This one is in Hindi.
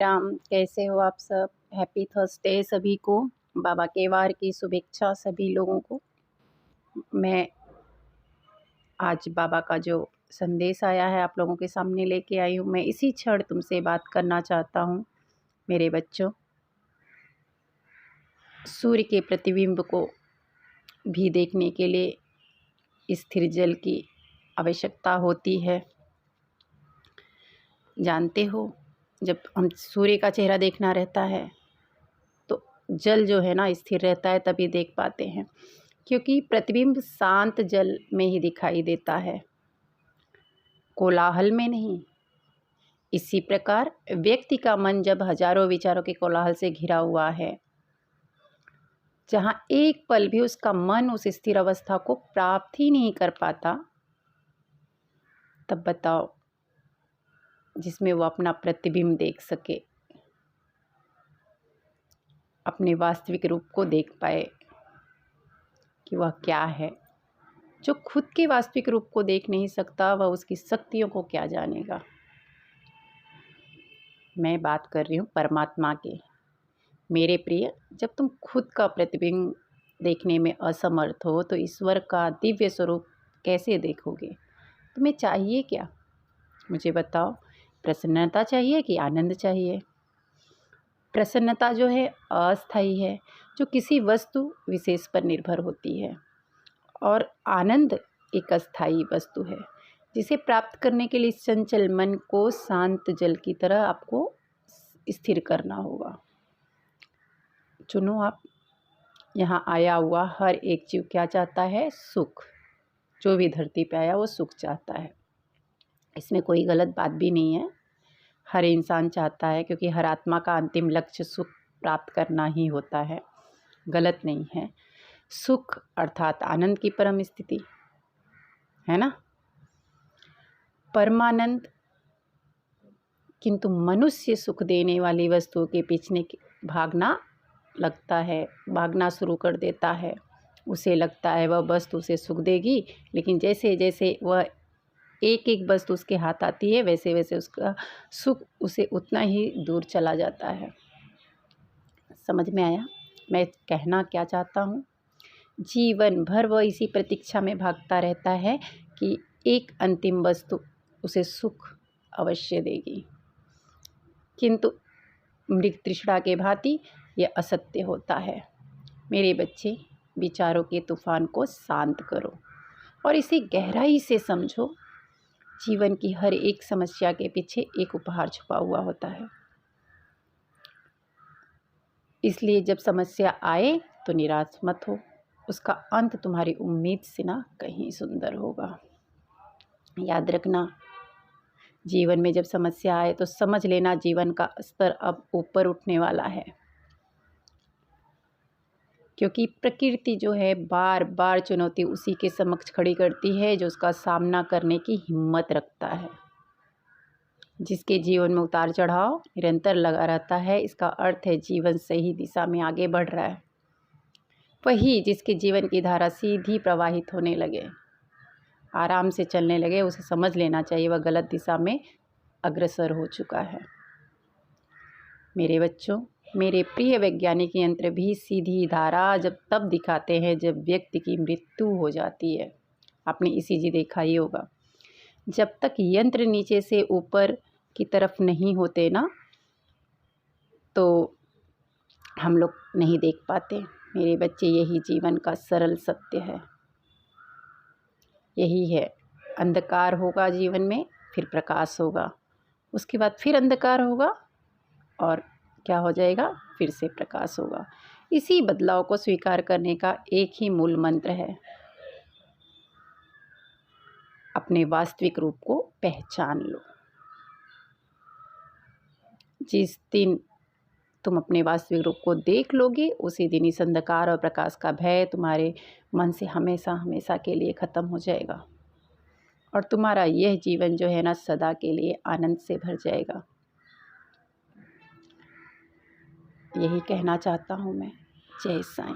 राम, कैसे हो आप सब? हैप्पी थर्सडे सभी को। बाबा के वार की शुभेच्छा सभी लोगों को। मैं आज बाबा का जो संदेश आया है आप लोगों के सामने लेके आई हूँ। मैं इसी क्षण तुमसे बात करना चाहता हूँ मेरे बच्चों। सूर्य के प्रतिबिंब को भी देखने के लिए स्थिर जल की आवश्यकता होती है। जानते हो, जब हम सूर्य का चेहरा देखना रहता है तो जल जो है ना स्थिर रहता है, तभी देख पाते हैं, क्योंकि प्रतिबिंब शांत जल में ही दिखाई देता है, कोलाहल में नहीं। इसी प्रकार व्यक्ति का मन जब हजारों विचारों के कोलाहल से घिरा हुआ है, जहाँ एक पल भी उसका मन उस स्थिर अवस्था को प्राप्त ही नहीं कर पाता, तब बताओ जिसमें वो अपना प्रतिबिंब देख सके, अपने वास्तविक रूप को देख पाए कि वह क्या है। जो खुद के वास्तविक रूप को देख नहीं सकता, वह उसकी शक्तियों को क्या जानेगा। मैं बात कर रही हूँ परमात्मा के। मेरे प्रिय, जब तुम खुद का प्रतिबिंब देखने में असमर्थ हो तो ईश्वर का दिव्य स्वरूप कैसे देखोगे? तुम्हें चाहिए क्या, मुझे बताओ? प्रसन्नता चाहिए कि आनंद चाहिए? प्रसन्नता जो है अस्थायी है, जो किसी वस्तु विशेष पर निर्भर होती है, और आनंद एक अस्थायी वस्तु है, जिसे प्राप्त करने के लिए चंचल मन को शांत जल की तरह आपको स्थिर करना होगा। चुनो आप। यहाँ आया हुआ हर एक जीव क्या चाहता है? सुख। जो भी धरती पे आया वो सुख चाहता है, इसमें कोई गलत बात भी नहीं है। हर इंसान चाहता है, क्योंकि हर आत्मा का अंतिम लक्ष्य सुख प्राप्त करना ही होता है। गलत नहीं है। सुख अर्थात आनंद की परम स्थिति है ना, परमानंद। किंतु मनुष्य सुख देने वाली वस्तुओं के पीछे भागना लगता है, भागना शुरू कर देता है। उसे लगता है वह वस्तु उसे सुख देगी, लेकिन जैसे जैसे वह एक एक वस्तु उसके हाथ आती है, वैसे वैसे उसका सुख उसे उतना ही दूर चला जाता है। समझ में आया मैं कहना क्या चाहता हूँ? जीवन भर वह इसी प्रतीक्षा में भागता रहता है कि एक अंतिम वस्तु उसे सुख अवश्य देगी, किंतु मृग तृष्णा के भांति यह असत्य होता है। मेरे बच्चे, विचारों के तूफान को शांत करो और इसे गहराई से समझो। जीवन की हर एक समस्या के पीछे एक उपहार छुपा हुआ होता है। इसलिए जब समस्या आए तो निराश मत हो, उसका अंत तुम्हारी उम्मीद से ना कहीं सुंदर होगा। याद रखना, जीवन में जब समस्या आए तो समझ लेना जीवन का स्तर अब ऊपर उठने वाला है, क्योंकि प्रकृति जो है बार बार चुनौती उसी के समक्ष खड़ी करती है जो उसका सामना करने की हिम्मत रखता है। जिसके जीवन में उतार चढ़ाव निरंतर लगा रहता है, इसका अर्थ है जीवन सही दिशा में आगे बढ़ रहा है। वही जिसके जीवन की धारा सीधी प्रवाहित होने लगे, आराम से चलने लगे, उसे समझ लेना चाहिए वह गलत दिशा में अग्रसर हो चुका है। मेरे बच्चों, मेरे प्रिय वैज्ञानिक यंत्र भी सीधी धारा जब तब दिखाते हैं जब व्यक्ति की मृत्यु हो जाती है। आपने ECG देखा ही होगा। जब तक यंत्र नीचे से ऊपर की तरफ नहीं होते ना, तो हम लोग नहीं देख पाते। मेरे बच्चे, यही जीवन का सरल सत्य है। यही है, अंधकार होगा जीवन में, फिर प्रकाश होगा, उसके बाद फिर अंधकार होगा और क्या हो जाएगा? फिर से प्रकाश होगा। इसी बदलाव को स्वीकार करने का एक ही मूल मंत्र है, अपने वास्तविक रूप को पहचान लो। जिस दिन तुम अपने वास्तविक रूप को देख लोगे, उसी दिन इस अंधकार और प्रकाश का भय तुम्हारे मन से हमेशा हमेशा के लिए ख़त्म हो जाएगा, और तुम्हारा यह जीवन जो है ना सदा के लिए आनंद से भर जाएगा। यही कहना चाहता हूँ मैं। जय साईं।